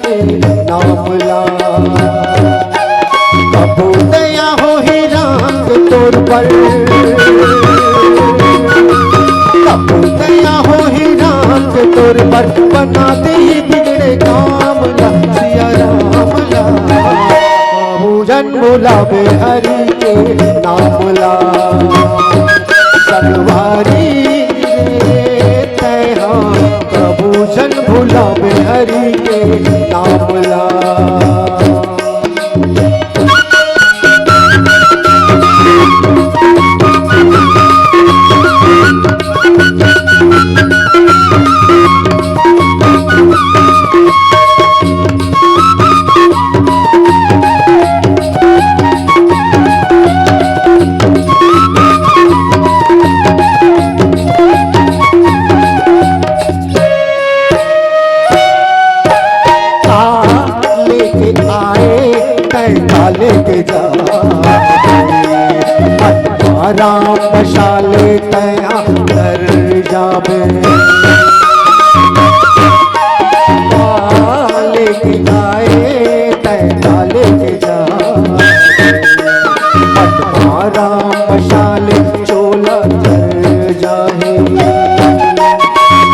के नाम ला। कबू दया हो ही राम के तोर पर, कबू दया हो ही राम के तोर पर, बना दे ही बिगड़े काम ला सिया राम ला। कबू जन बुलावे हरि के नाम ला। संगवारी रे तैहा कबू जन बुलावे हरि के नाम ला। लेके जा राम बशाले तया कर जाबे। लेके आए तया लेके जा राम बशाले चोला कर जाहे।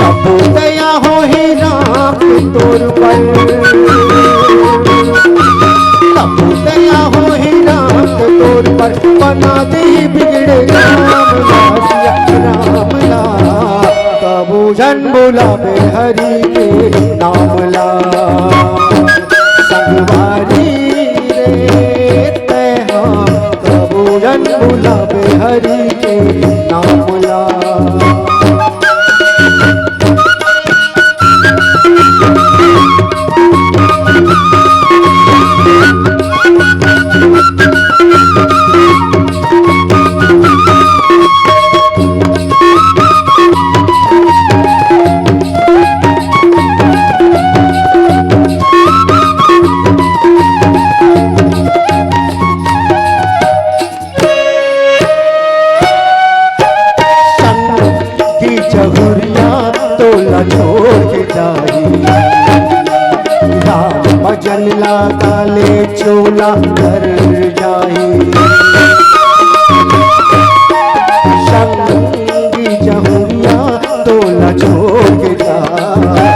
कबू दया हो ही राम तोर पर, तोर पर बना दे बिगड़े काम ला सिया राम ला। कबू जन बुलावे हरि के नाम ला। संगवारी रे तैहा कबू जन बुलावे हरि के नाम ला। छोड़ के जाई राम भजन लगा ले चोला कर जाई। संगी जहुरिया तोला छोड़ के जाई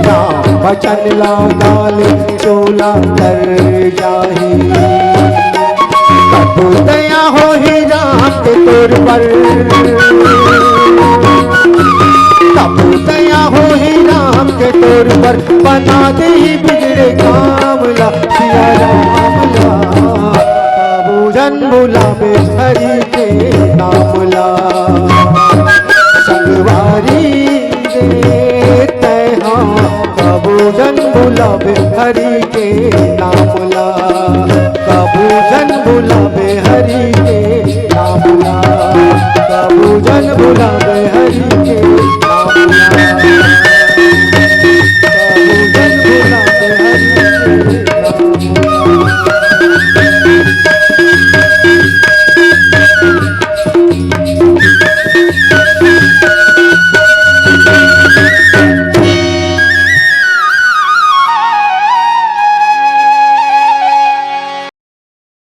राम भजन लगा ले चोला कर जाई। कबू दया हो ही राम के तोर पर, कबू दया हो ही राम के तोर पर, बना दे ही बिगड़े काम ला सिया राम ला। कबू जन बुलावे हरि के नाम ला। संगवारी रे तैहा कबू जन बुलावे हरि के नाम ला। कबू जन बुलावे हरि के नाम ला। कबू जन बुलावे